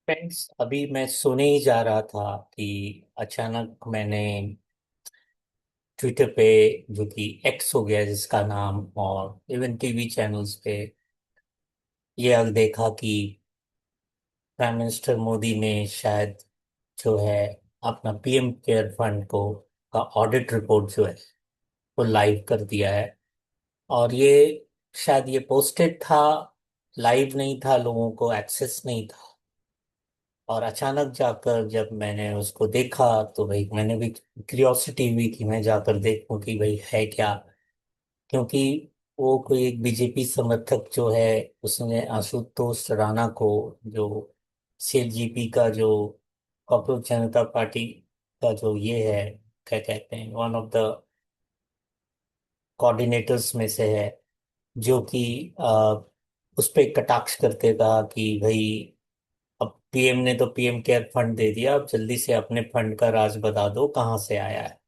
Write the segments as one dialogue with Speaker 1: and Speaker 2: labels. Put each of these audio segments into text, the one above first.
Speaker 1: Friends, अभी मैं सोने ही जा रहा था कि अचानक मैंने ट्विटर पे, जो कि एक्स हो गया जिसका नाम, और इवन टीवी चैनल्स पे ये देखा कि प्राइम मिनिस्टर मोदी ने शायद जो है अपना पीएम केयर फंड को का ऑडिट रिपोर्ट जो है वो लाइव कर दिया है। और ये शायद ये पोस्टेड था, लाइव नहीं था, लोगों को एक्सेस नहीं था। और अचानक जाकर जब मैंने उसको देखा तो भाई मैंने भी क्यूरियोसिटी हुई कि मैं जाकर देखूं कि भाई है क्या। क्योंकि वो कोई एक बीजेपी समर्थक जो है, उसने आशुतोष राणा को, जो सीएलजीपी का जो कॉकरोच जनता पार्टी का जो ये है, क्या कहते हैं, वन ऑफ द कोऑर्डिनेटर्स में से है, जो कि उस पे कटाक्ष करते कहा कि भाई अब पीएम ने तो पीएम केयर फंड दे दिया, अब जल्दी से अपने फंड का राज बता दो कहाँ से आया है।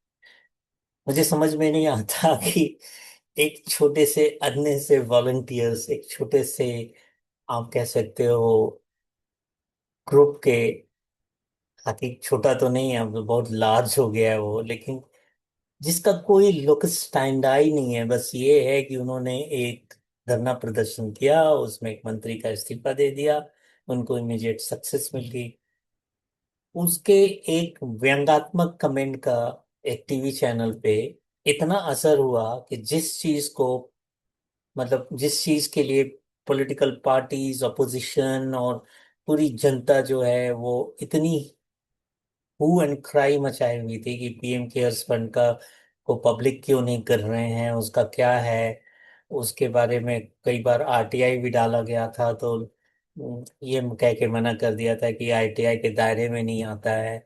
Speaker 1: मुझे समझ में नहीं आता कि एक छोटे से अन्य से वॉलंटियर्स, एक छोटे से, आप कह सकते हो, ग्रुप के, हालांकि छोटा तो नहीं है, अब तो बहुत लार्ज हो गया है वो, लेकिन जिसका कोई लुक स्टैंडर्ड नहीं है। बस ये है कि उन्होंने एक धरना प्रदर्शन किया, उसमें एक मंत्री का इस्तीफा दे दिया, उनको इमीडिएट सक्सेस मिल गई। उसके एक व्यंग्यात्मक कमेंट का एक टीवी चैनल पे इतना असर हुआ कि जिस चीज को, मतलब जिस चीज के लिए पॉलिटिकल पार्टीज, अपोजिशन और पूरी जनता जो है वो इतनी हु एंड क्राई मचाई हुई थी कि पीएम केयर्स फंड का को पब्लिक क्यों नहीं कर रहे हैं, उसका क्या है, उसके बारे में कई बार आरटीआई भी डाला गया था, तो ये कह के मना कर दिया था कि आरटीआई के दायरे में नहीं आता है।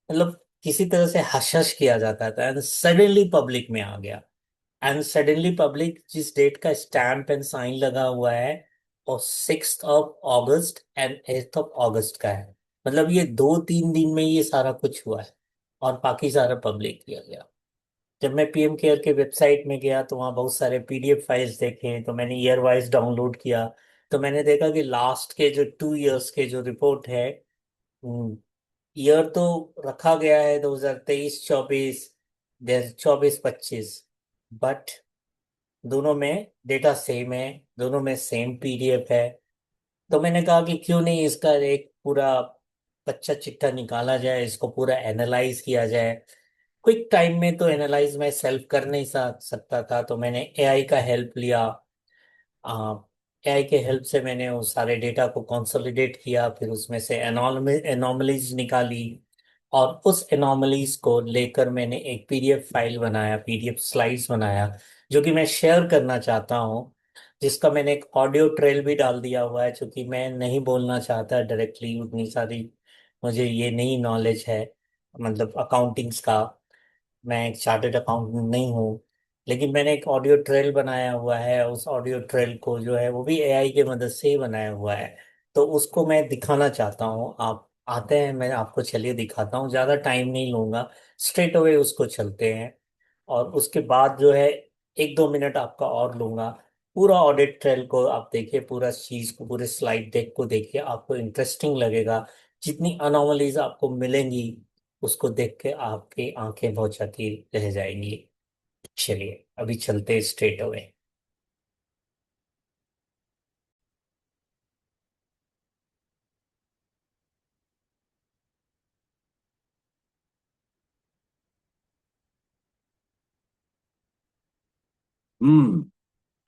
Speaker 1: मतलब किसी तरह से हश हश किया जाता था, एंड सडनली पब्लिक में आ गया। एंड सडनली पब्लिक जिस डेट का स्टैंप एंड साइन लगा हुआ है, और 6 ऑफ अगस्त एंड 8 ऑफ अगस्त का है। मतलब ये 2-3 दिन में ये सारा कुछ हुआ है, और बाकी सारा पब्लिक किया गया। जब मैं पीएम केयर के वेबसाइट में गया तो वहाँ बहुत सारे पीडीएफ फाइल्स देखे, तो मैंने ईयर वाइज डाउनलोड किया। तो मैंने देखा कि लास्ट के जो 2 इयर्स के जो रिपोर्ट है, ईयर तो रखा गया है 2023-24, 2024-25, बट दोनों में डेटा सेम है, दोनों में सेम पीडीएफ है। तो मैंने कहा कि क्यों नहीं इसका एक पूरा कच्चा चिट्ठा निकाला जाए, इसको पूरा एनालाइज किया जाए। क्विक टाइम में तो एनालाइज मैं सेल्फ कर नहीं सकता था, तो मैंने एआई का हेल्प लिया। एआई के हेल्प से मैंने उस सारे डेटा को कंसोलिडेट किया, फिर उसमें से एनॉमलीज निकाली, और उस एनॉमलीज को लेकर मैंने एक पीडीएफ फाइल बनाया, पीडीएफ स्लाइड्स बनाया, जो कि मैं शेयर करना चाहता हूँ। जिसका मैंने एक ऑडियो ट्रेल भी डाल दिया हुआ है, क्योंकि मैं नहीं बोलना चाहता डायरेक्टली, उतनी सारी मुझे ये नहीं नॉलेज है, मतलब अकाउंटिंग्स का। मैं एक चार्टर्ड अकाउंटेंट नहीं हूँ। लेकिन मैंने एक ऑडियो ट्रेल बनाया हुआ है, उस ऑडियो ट्रेल को जो है वो भी एआई के मदद से ही बनाया हुआ है। तो उसको मैं दिखाना चाहता हूँ, आप आते हैं, मैं आपको चलिए दिखाता हूँ, ज़्यादा टाइम नहीं लूंगा, स्ट्रेट अवे उसको चलते हैं। और उसके बाद जो है 1-2 मिनट आपका और लूंगा। पूरा ऑडिट ट्रेल को आप देखिए, पूरा चीज को, पूरे स्लाइड डेक को देखिए, आपको इंटरेस्टिंग लगेगा। जितनी अनोमलीज आपको मिलेंगी, उसको देख के आपकी आंखें बहुत जाती रह जाएंगी। चलिए अभी चलते स्ट्रेट अवे।
Speaker 2: हम्म।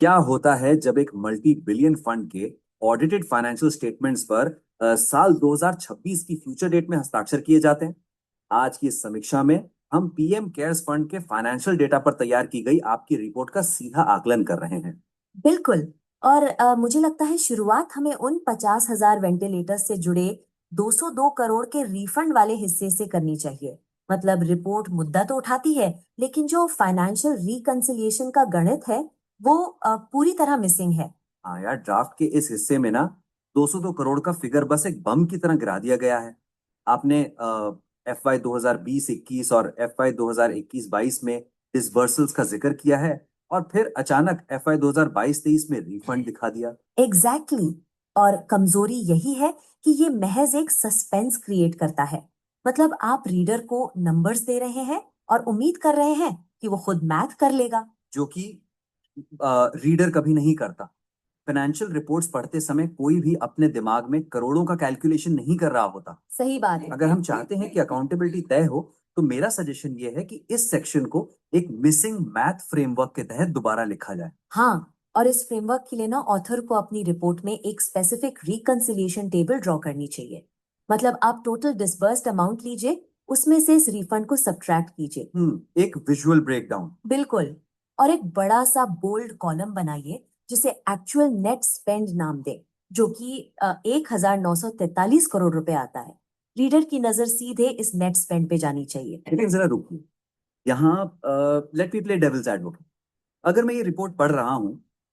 Speaker 2: क्या होता है जब एक मल्टी बिलियन फंड के ऑडिटेड फाइनेंशियल स्टेटमेंट्स पर साल 2026 की फ्यूचर डेट में हस्ताक्षर किए जाते हैं। आज की इस समीक्षा में हम पीएम केयर्स फंड के फाइनेंशियल डेटा पर तैयार की गई आपकी रिपोर्ट का सीधा आकलन कर रहे हैं।
Speaker 3: बिल्कुल। और मुझे लगता है शुरुआत हमें उन 50,000 वेंटिलेटर से जुड़े 202 करोड़ के रिफंड वाले हिस्से से करनी चाहिए। मतलब रिपोर्ट मुद्दा तो उठाती है, लेकिन जो फाइनेंशियल रिकंसिलिएशन का गणित है वो पूरी तरह मिसिंग है।
Speaker 2: हाँ यार, ड्राफ्ट के इस हिस्से में ना 202 करोड़ का फिगर बस एक बम की तरह गिरा दिया गया है। आपने एफ वाई 2020-21 और एफ वाई 2021-22 में डिसबर्सल्स का जिक्र किया है, और फिर अचानक एफ वाई 2022-23 में रिफंड दिखा दिया।
Speaker 3: Exactly exactly। और कमजोरी यही है कि ये महज एक सस्पेंस क्रिएट करता है। मतलब आप रीडर को नंबर्स दे रहे हैं और उम्मीद कर रहे हैं कि वो खुद मैथ कर लेगा।
Speaker 2: जो कि रीडर कभी नहीं करता। फाइनेंशियल रिपोर्ट्स पढ़ते समय कोई भी अपने दिमाग में करोड़ों का कैलकुलेशन नहीं कर रहा होता।
Speaker 3: सही बात है।
Speaker 2: अगर हम चाहते हैं कि अकाउंटेबिलिटी तय हो, तो मेरा सजेशन ये है कि इस सेक्शन को एक मिसिंग मैथ फ्रेमवर्क के तहत दोबारा लिखा जाए।
Speaker 3: हाँ, और इस फ्रेमवर्क के लिए ना ऑथर को अपनी रिपोर्ट में एक स्पेसिफिक रिकंसिलिएशन टेबल ड्रॉ करनी चाहिए। मतलब आप टोटल डिसबर्स्ड अमाउंट लीजिए, उसमें से इस रिफंड को सब्ट्रैक्ट कीजिए।
Speaker 2: एक विजुअल ब्रेकडाउन।
Speaker 3: बिल्कुल। और एक बड़ा सा बोल्ड कॉलम बनाइए जिसे एक्चुअल नेट स्पेंड नाम दे, जो कि 1943 करोड़ रुपए आता है। रीडर की नजर सीधे इस नेट स्पेंड पे जानी चाहिए।
Speaker 2: लेकिन जरा रुकिए, यहाँ let me play devil's advocate. अगर मैं ये रिपोर्ट पढ़ रहा हूं,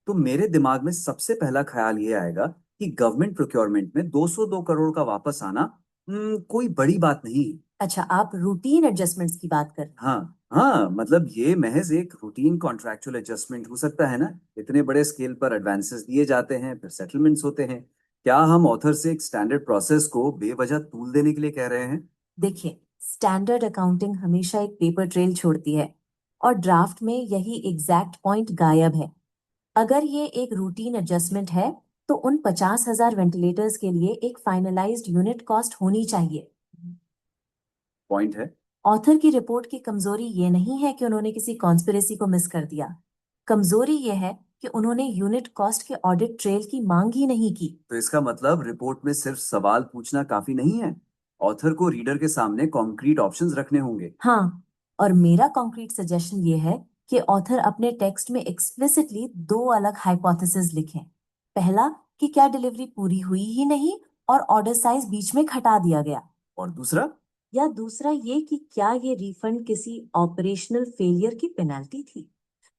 Speaker 2: तो मेरे दिमाग में सबसे पहला ख्याल ये आएगा कि गवर्नमेंट प्रोक्योरमेंट में 202 करोड़ का वापस आना कोई बड़ी बात नहीं है।
Speaker 3: अच्छा, आप रूटीन एडजस्टमेंट्स की बात कर रहे हैं।
Speaker 2: हाँ हाँ, मतलब ये महज एक रूटीन कॉन्ट्रैक्चुअल एडजस्टमेंट हो सकता है ना। इतने बड़े स्केल पर एडवांसेस दिए जाते हैं, फिर सेटलमेंट्स होते हैं। क्या हम ऑथर से एक स्टैंडर्ड प्रोसेस को बेवजह तूल देने के लिए कह रहे हैं?
Speaker 3: देखिए, स्टैंडर्ड अकाउंटिंग हमेशा एक पेपर ट्रेल छोड़ती है और ड्राफ्ट में यही एग्जैक्ट पॉइंट गायब है। अगर ये एक रूटीन एडजस्टमेंट है तो उन 50,000 वेंटिलेटर्स के लिए एक फाइनलाइज्ड यूनिट कॉस्ट होनी चाहिए।
Speaker 2: पॉइंट है।
Speaker 3: ऑथर की रिपोर्ट की कमजोरी ये नहीं है कि उन्होंने किसी कॉन्स्पिरेसी को मिस कर दिया। कमजोरी ये है कि उन्होंने यूनिट कॉस्ट के ऑडिट ट्रेल की मांग ही नहीं की।
Speaker 2: तो इसका मतलब रिपोर्ट में सिर्फ सवाल पूछना काफी नहीं है, ऑथर को रीडर के सामने कॉन्क्रीट ऑप्शंस रखने होंगे।
Speaker 3: हाँ, और मेरा कॉन्क्रीट सजेशन ये है कि ऑथर अपने टेक्स्ट में एक्सप्लिसिटली दो अलग हाइपोथेसिस लिखें। पहला, कि क्या डिलीवरी पूरी हुई ही नहीं और ऑर्डर साइज बीच में घटा दिया गया।
Speaker 2: और दूसरा?
Speaker 3: या दूसरा ये कि क्या ये रिफंड किसी ऑपरेशनल फेलियर की पेनल्टी थी।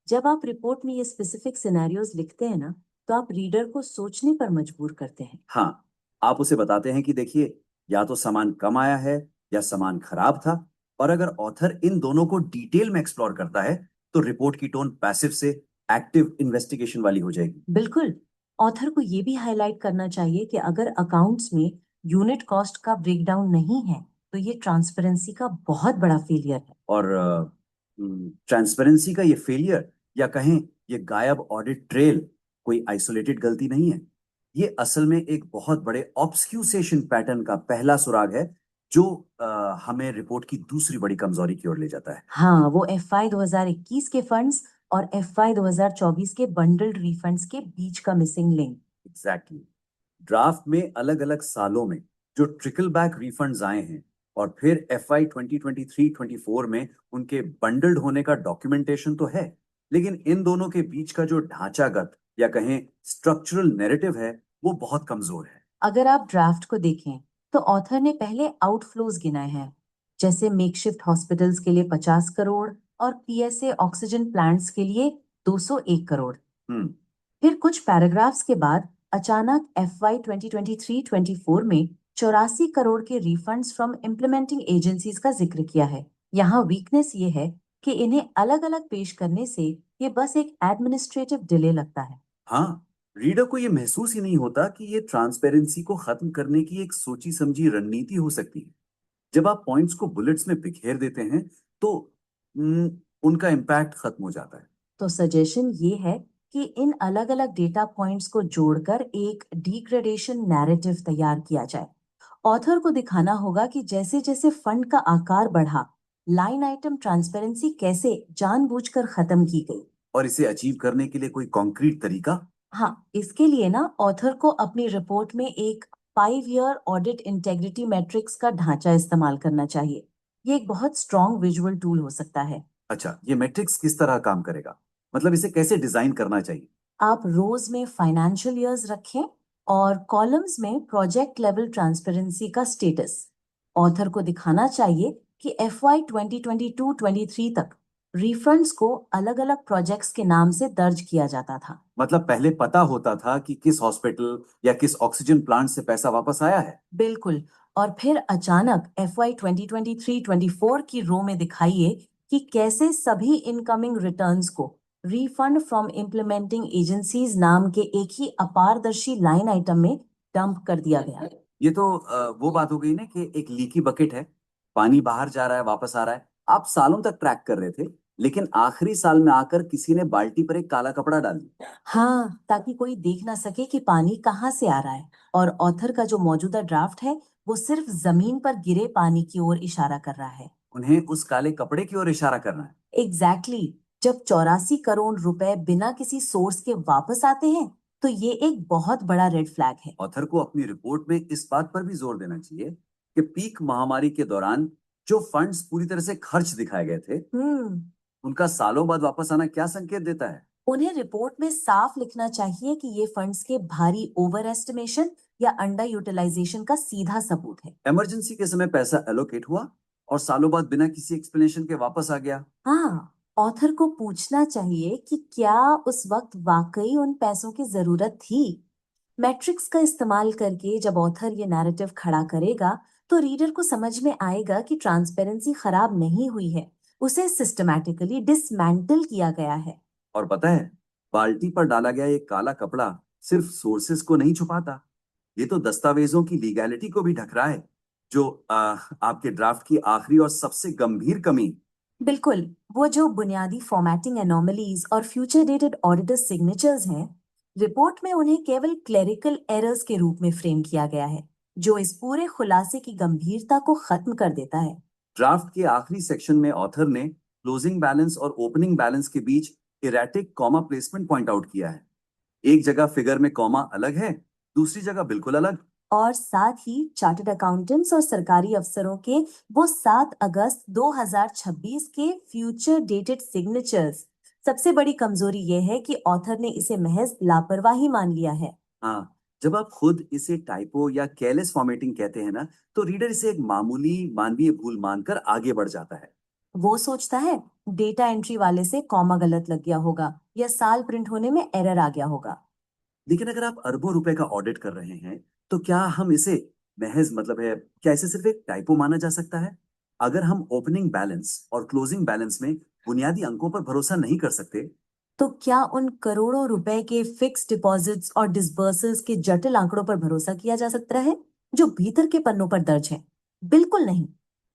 Speaker 3: जब आप रिपोर्ट में ये स्पेसिफिक सिनेरियोज लिखते हैं ना, तो आप रीडर को सोचने पर मजबूर करते हैं।
Speaker 2: हाँ, आप उसे बताते हैं कि देखिए, या तो सामान कम आया है या सामान खराब था। और अगर ऑथर इन दोनों को डिटेल में एक्सप्लोर करता है, तो रिपोर्ट की टोन पैसिव से एक्टिव इन्वेस्टिगेशन वाली हो जाएगी।
Speaker 3: बिल्कुल। ऑथर को ये भी हाईलाइट करना चाहिए कि अगर अकाउंट्स में यूनिट कॉस्ट का ब्रेकडाउन नहीं है तो ये ट्रांसपेरेंसी का बहुत बड़ा फेलियर है।
Speaker 2: और ट्रांसपेरेंसी का ये फेलियर, या कहें ये गायब ऑडिट ट्रेल, कोई आइसोलेटेड गलती नहीं है। ये असल में एक बहुत बड़े ऑब्स्क्यूसेशन पैटर्न का पहला सुराग है, जो हमें रिपोर्ट की दूसरी बड़ी कमजोरी की ओर ले जाता है।
Speaker 3: हाँ, वो एफआई 2021 के फंड्स और एफआई 2024 के बंडल्ड रिफंड्स के बीच का मिसिंग लिंक।
Speaker 2: एग्जैक्टली। ड्राफ्ट में अलग अलग सालों में जो ट्रिकल बैक रिफंड्स आए हैं, और फिर FY 2023-24 में उनके बंडल्ड होने का डॉक्यूमेंटेशन तो है, लेकिन इन दोनों के बीच का जो ढांचागत या कहें स्ट्रक्चरल नैरेटिव है, वो बहुत कमजोर है।
Speaker 3: अगर आप ड्राफ्ट को देखें तो ऑथर ने पहले आउटफ्लोज गिनाए हैं, जैसे मेकशिफ्ट हॉस्पिटल्स के लिए 50 करोड़ और पीएसए ऑक्सीजन प्लांट्स के लिए 201 करोड़।
Speaker 2: हम्म
Speaker 3: फिर कुछ पैराग्राफ्स के बाद अचानक एफवाई 2023-24 में 84 करोड़ के रिफंड्स फ्रॉम इम्प्लीमेंटिंग एजेंसीज का जिक्र किया है। यहाँ वीकनेस ये है कि इन्हें अलग अलग पेश करने से ये बस एक एडमिनिस्ट्रेटिव डिले लगता है।
Speaker 2: हाँ, रीडर को ये महसूस ही नहीं होता कि ये ट्रांसपेरेंसी को खत्म करने की एक सोची समझी रणनीति हो सकती है। जब आप पॉइंट्स को बुलेट्स में बिखेर देते हैं, तो उनका इम्पैक्ट खत्म हो जाता है।
Speaker 3: तो सजेशन ये है कि इन अलग अलग डेटा पॉइंट्स को जोड़कर एक डिग्रेडेशन नैरेटिव तैयार किया जाए। ऑथर को दिखाना होगा कि जैसे जैसे फंड का आकार बढ़ा, लाइन आइटम ट्रांसपेरेंसी कैसे जानबूझकर खत्म की गई।
Speaker 2: और इसे अचीव करने के लिए कोई कॉन्क्रीट तरीका?
Speaker 3: हाँ, इसके लिए ना ऑथर को अपनी रिपोर्ट में एक 5 ईयर ऑडिट इंटेग्रिटी मैट्रिक्स का ढांचा इस्तेमाल करना चाहिए। ये एक बहुत स्ट्रॉन्ग विजुअल टूल हो सकता है।
Speaker 2: अच्छा, ये मैट्रिक्स किस तरह काम करेगा? मतलब इसे कैसे डिजाइन करना चाहिए?
Speaker 3: आप रोज में फाइनेंशियल ईयर्स रखें और कॉलम्स में प्रोजेक्ट लेवल ट्रांसपेरेंसी का स्टेटस। ऑथर को दिखाना चाहिए कि FY 2022-23 तक रिफंड्स को अलग अलग प्रोजेक्ट्स के नाम से दर्ज किया जाता था।
Speaker 2: मतलब पहले पता होता था कि किस हॉस्पिटल या किस ऑक्सीजन प्लांट से पैसा वापस आया है।
Speaker 3: बिल्कुल। और फिर अचानक FY 2023-24 की रो में दिखाइए कि कैसे सभी इनकमिंग रिटर्न्स को रिफंड फ्रॉम इम्प्लीमेंटिंग एजेंसीज नाम के एक ही अपारदर्शी लाइन आइटम में डंप कर दिया गया।
Speaker 2: ये तो वो बात हो गई ना कि एक लीकी बकेट है, पानी बाहर जा रहा है वापस आ रहा है, आप सालों तक ट्रैक कर रहे थे, लेकिन आखिरी साल में आकर किसी ने बाल्टी पर एक काला कपड़ा डाल दिया।
Speaker 3: हाँ, ताकि कोई देख ना सके कि पानी कहाँ से आ रहा है। और ऑथर का जो मौजूदा ड्राफ्ट है वो सिर्फ जमीन पर गिरे पानी की ओर इशारा कर रहा है।
Speaker 2: उन्हें उस काले कपड़े की ओर इशारा करना है।
Speaker 3: एग्जैक्टली जब 84 करोड़ रुपए बिना किसी सोर्स के वापस आते हैं तो ये एक बहुत बड़ा रेड फ्लैग है।
Speaker 2: ऑथर को अपनी रिपोर्ट में इस बात पर भी जोर देना चाहिए कि पीक महामारी के दौरान जो फंड्स पूरी तरह से खर्च दिखाए गए थे, उनका सालों बाद वापस आना क्या संकेत देता है?
Speaker 3: उन्हें रिपोर्ट में साफ लिखना चाहिए कि ये फंड्स के भारी ओवर एस्टिमेशन या अंडर यूटिलाइजेशन का सीधा सबूत है।
Speaker 2: इमरजेंसी के समय पैसा एलोकेट हुआ और सालों बाद बिना किसी एक्सप्लेनेशन के वापस आ गया।
Speaker 3: हाँ, ऑथर को पूछना चाहिए कि क्या उस वक्त वाकई उन पैसों की जरूरत थी। मैट्रिक्स का इस्तेमाल करके जब ऑथर ये नैरेटिव खड़ा करेगा तो रीडर को समझ में आएगा कि ट्रांसपेरेंसी खराब नहीं हुई है, उसे सिस्टमैटिकली डिसमेंटल किया गया है।
Speaker 2: और पता है, बाल्टी पर डाला गया ये काला कपड़ा सिर्फ सोर्सेस को नहीं छुपाता, ये तो दस्तावेजों की लीगैलिटी को भी ढक रहा है, जो आपके ड्राफ्ट की आखिरी और सबसे गंभीर कमी।
Speaker 3: बिल्कुल, वो जो बुनियादी फॉर्मेटिंग एनोमलीज और फ्यूचर डेटेड ऑडिटर सिग्नेचर्स हैं, रिपोर्ट में उन्हें केवल क्लेरिकल एरर्स के रूप में फ्रेम किया गया है, जो इस पूरे खुलासे की गंभीरता को खत्म कर देता है।
Speaker 2: ड्राफ्ट के आखिरी सेक्शन में ऑथर ने क्लोजिंग बैलेंस और ओपनिंग बैलेंस के बीच erratic comma placement point out किया है। एक जगह फिगर में कॉमा अलग है, दूसरी जगह बिल्कुल अलग।
Speaker 3: और साथ ही चार्टर्ड अकाउंटेंट्स और सरकारी अफसरों के वो 7 अगस्त 2026 के फ्यूचर डेटेड सिग्नेचर्स। सबसे बड़ी कमजोरी ये है कि ऑथर ने इसे महज लापरवाही मान लिया है।
Speaker 2: हाँ, जब आप खुद इसे टाइपो या केयरलेस फॉर्मेटिंग कहते हैं ना, तो रीडर इसे एक मामूली मानवीय भूल मानकर आगे बढ़ जाता है।
Speaker 3: वो सोचता है डेटा एंट्री वाले से कॉमा गलत लग गया होगा या साल प्रिंट होने में एरर आ गया होगा।
Speaker 2: लेकिन अगर आप अरबों रुपए का ऑडिट कर रहे हैं, तो क्या हम इसे महज मतलब है, क्या इसे सिर्फ एक टाइपो माना जा सकता है? अगर हम ओपनिंग बैलेंस और क्लोजिंग बैलेंस में बुनियादी अंकों पर भरोसा नहीं कर सकते,
Speaker 3: तो क्या उन करोड़ों रुपए के फिक्स डिपॉजिट्स और डिसबर्सल्स के जटिल आंकड़ों पर भरोसा किया जा सकता है जो भीतर के पन्नों पर दर्ज है? बिल्कुल नहीं।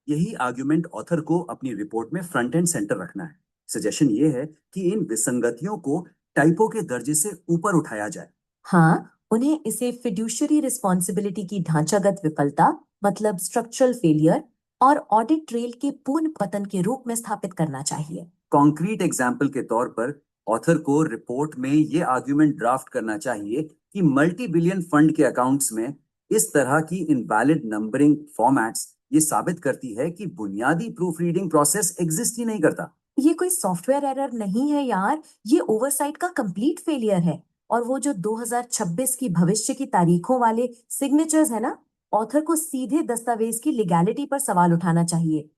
Speaker 2: यही आर्ग्यूमेंट ऑथर को अपनी रिपोर्ट में फ्रंट एंड सेंटर रखना है। सजेशन ये है कि इन विसंगतियों को टाइपो के दर्जे से ऊपर उठाया जाए।
Speaker 3: हाँ, उन्हें इसे फिड्यूशरी रिस्पॉन्सिबिलिटी की ढांचागत विफलता, मतलब स्ट्रक्चरल फेलियर, और ऑडिट ट्रेल के पूर्ण पतन के रूप में स्थापित करना चाहिए।
Speaker 2: कॉन्क्रीट एग्जाम्पल के तौर पर ऑथर को रिपोर्ट में ये आर्ग्यूमेंट ड्राफ्ट करना चाहिए कि मल्टी बिलियन फंड के अकाउंट्स में इस तरह की इनवैलिड नंबरिंग फॉर्मेट्स ये साबित करती है कि बुनियादी प्रूफ रीडिंग प्रोसेस एग्जिस्ट ही नहीं करता।
Speaker 3: ये कोई सॉफ्टवेयर एरर नहीं है यार, ये ओवरसाइट का कंप्लीट फेलियर है। और वो जो 2026 की भविष्य की तारीखों वाले सिग्नेचर्स है ना, ऑथर को सीधे दस्तावेज की लीगैलिटी पर सवाल उठाना चाहिए।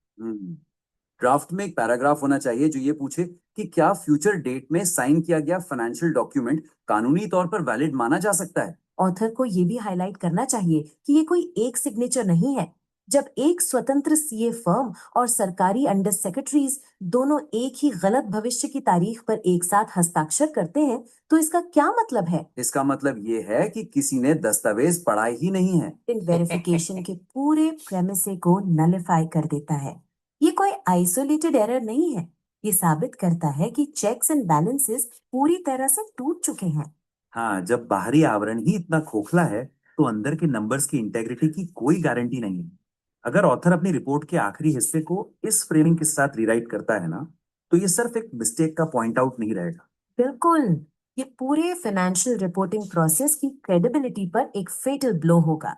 Speaker 2: ड्राफ्ट में एक पैराग्राफ होना चाहिए जो ये पूछे कि क्या फ्यूचर डेट में साइन किया गया फाइनेंशियल डॉक्यूमेंट कानूनी तौर पर वैलिड माना जा सकता है।
Speaker 3: ऑथर को ये भी हाईलाइट करना चाहिए कि ये कोई एक सिग्नेचर नहीं है। जब एक स्वतंत्र सीए फर्म और सरकारी अंडर सेक्रेटरीज दोनों एक ही गलत भविष्य की तारीख पर एक साथ हस्ताक्षर करते हैं तो इसका क्या मतलब है?
Speaker 2: इसका मतलब ये है कि किसी ने दस्तावेज पढ़ा ही नहीं है।
Speaker 3: इन वेरिफिकेशन के पूरे प्रेमिसे को नलिफाई कर देता है। ये कोई आइसोलेटेड एरर नहीं है, ये साबित करता है कि चेक्स एंड बैलेंसेस पूरी तरह से टूट चुके हैं।
Speaker 2: हाँ, जब बाहरी आवरण ही इतना खोखला है, तो अंदर के नंबर्स की इंटेग्रिटी की कोई गारंटी नहीं है। अगर ऑथर अपनी रिपोर्ट के आखिरी हिस्से को इस फ्रेमिंग के साथ रीराइट करता है ना, तो ये सिर्फ एक मिस्टेक का पॉइंट आउट नहीं रहेगा।
Speaker 3: बिल्कुल, ये पूरे फाइनेंशियल रिपोर्टिंग प्रोसेस की क्रेडिबिलिटी पर एक फेटल ब्लो होगा।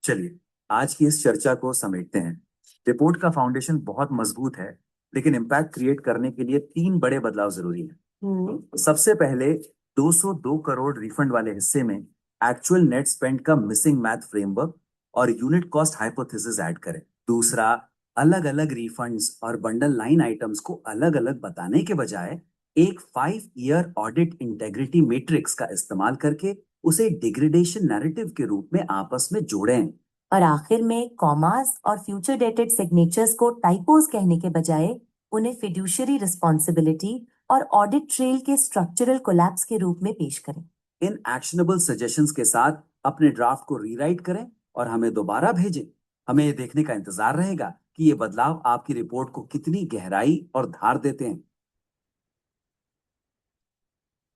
Speaker 2: चलिए, आज की इस चर्चा को समेटते हैं। रिपोर्ट का फाउंडेशन बहुत मजबूत है, लेकिन इम्पैक्ट क्रिएट करने के लिए 3 बड़े बदलाव जरूरी हैं। सबसे पहले, 202 करोड़ रिफंड वाले हिस्से में एक्चुअल नेट स्पेंड का मिसिंग मैथ फ्रेमवर्क और यूनिट कॉस्ट हाइपोथेसिस ऐड करें। दूसरा, अलग अलग रिफंड्स और बंडल लाइन आइटम्स को अलग अलग बताने के बजाय एक 5 ईयर ऑडिट इंटेग्रिटी मैट्रिक्स का इस्तेमाल करके उसे डिग्रेडेशन नैरेटिव के रूप में आपस में जोड़ें।
Speaker 3: और आखिर में कॉमास और फ्यूचर डेटेड सिग्नेचर्स को टाइपोज कहने के बजाय उन्हें फिड्यूशरी रिस्पॉन्सिबिलिटी और ऑडिट ट्रेल के स्ट्रक्चरल कोलैप्स के रूप में पेश करें।
Speaker 2: इन एक्शनेबल सजेशंस के साथ अपने ड्राफ्ट को रीराइट करें और हमें दोबारा भेजें। हमें ये देखने का इंतजार रहेगा कि ये बदलाव आपकी रिपोर्ट को कितनी गहराई और धार देते हैं।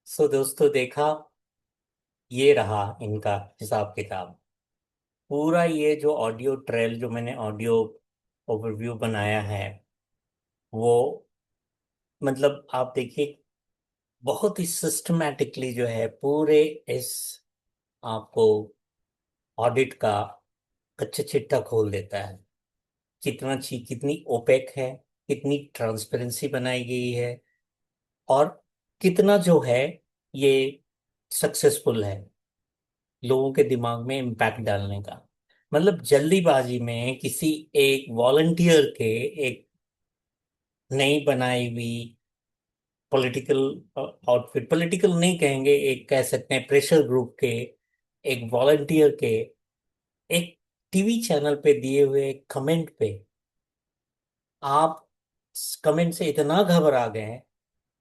Speaker 1: सो दोस्तों, देखा, ये रहा इनका हिसाब किताब। पूरा ये जो ऑडियो ट्रेल, जो मैंने ऑडियो ओवरव्यू बनाया है, वो मतलब आप देखिए, बहुत ही सिस्टमैटिकली जो है पूरे इस आपको ऑडिट का कच्चा चिट्ठा खोल देता है। कितनी ओपेक है, कितनी ट्रांसपेरेंसी बनाई गई है, और कितना जो है ये सक्सेसफुल है लोगों के दिमाग में इम्पैक्ट डालने का। मतलब जल्दीबाजी में किसी एक वॉलंटियर के, एक नई बनाई हुई पॉलिटिकल आउटफिट, पॉलिटिकल नहीं कहेंगे, एक कह सकते हैं प्रेशर ग्रुप के एक वॉलंटियर के एक टीवी चैनल पे दिए हुए कमेंट पे आप कमेंट से इतना घबरा गए हैं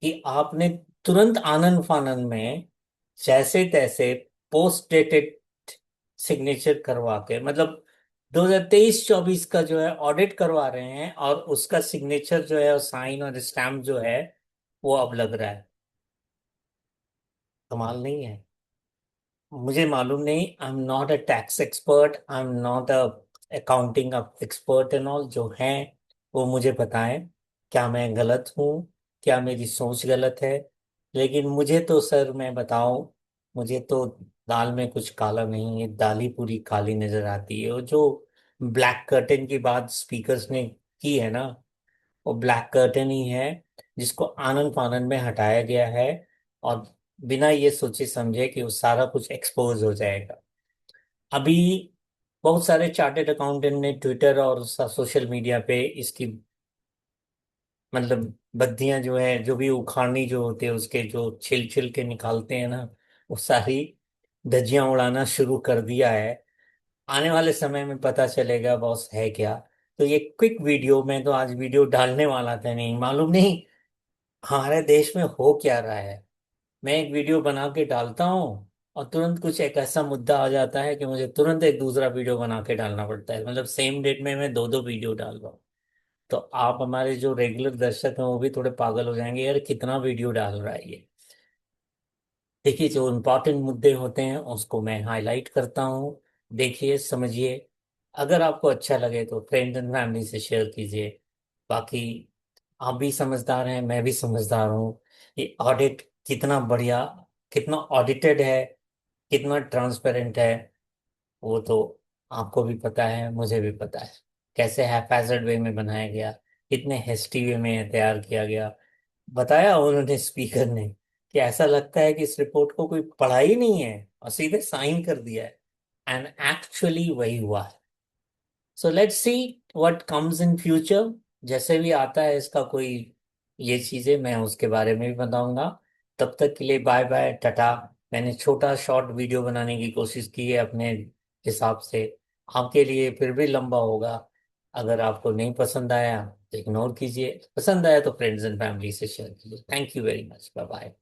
Speaker 1: कि आपने तुरंत आनन फानन में जैसे तैसे पोस्ट डेटेड सिग्नेचर करवा के, मतलब 2023-24 का जो है ऑडिट करवा रहे हैं, और उसका सिग्नेचर जो है और साइन और स्टैम्प जो है वो अब लग रहा है। कमाल नहीं है? मुझे मालूम नहीं, I am not a tax expert, I am not a accounting expert and all. जो हैं वो मुझे बताएं, क्या मैं गलत हूँ, क्या मेरी सोच गलत है। लेकिन मुझे तो सर, मैं बताऊं, मुझे तो दाल में कुछ काला नहीं है, दाल ही पूरी काली नजर आती है। और जो ब्लैक कर्टेन की बात स्पीकर्स ने की है ना, वो ब्लैक कर्टेन ही है, जिसको आनन फानन में हटाया गया है, और बिना ये सोचे समझे कि वो सारा कुछ एक्सपोज हो जाएगा। अभी बहुत सारे चार्टेड अकाउंटेंट ने ट्विटर और सोशल मीडिया पे इसकी, मतलब बत्तियां जो है, जो भी उखाड़नी जो होती है उसके जो छिल छिल के निकालते हैं ना, वो सारी धज्जियां उड़ाना शुरू कर दिया है। आने वाले समय में पता चलेगा बॉस है क्या। तो ये क्विक वीडियो, मैं तो आज वीडियो डालने वाला था, नहीं मालूम नहीं हमारे देश में हो क्या रहा है। मैं एक वीडियो बना के डालता हूँ और तुरंत कुछ एक ऐसा मुद्दा आ जाता है कि मुझे तुरंत एक दूसरा वीडियो बना के डालना पड़ता है। मतलब सेम डेट में मैं दो दो वीडियो डाल रहा हूँ। तो आप हमारे जो रेगुलर दर्शक हैं वो भी थोड़े पागल हो जाएंगे, यार कितना वीडियो डाल रहा है ये। देखिए, जो इम्पोर्टेंट मुद्दे होते हैं उसको मैं हाईलाइट करता हूँ। देखिए, समझिए। अगर आपको अच्छा लगे तो फ्रेंड्स एंड फैमिली से शेयर कीजिए। बाकी आप भी समझदार हैं, मैं भी समझदार हूँ। ये ऑडिट कितना बढ़िया, कितना ऑडिटेड है, कितना ट्रांसपेरेंट है, वो तो आपको भी पता है, मुझे भी पता है। कैसे हैफेजर्ड वे में बनाया गया, कितने हेस्टी वे में तैयार किया गया। बताया उन्होंने, स्पीकर ने, कि ऐसा लगता है कि इस रिपोर्ट को कोई पढ़ा ही नहीं है और सीधे साइन कर दिया है। एंड एक्चुअली वही हुआ है। So let's see what comes in future. जैसे भी आता है इसका कोई ये चीजें, मैं उसके बारे में भी बताऊंगा। तब तक के लिए बाय बाय, टाटा। मैंने छोटा शॉर्ट वीडियो बनाने की कोशिश की है अपने हिसाब से। आपके लिए फिर भी लंबा होगा। अगर आपको नहीं पसंद आया तो इग्नोर कीजिए, पसंद आया तो फ्रेंड्स एंड फैमिली से शेयर कीजिए। Thank you very much, bye bye.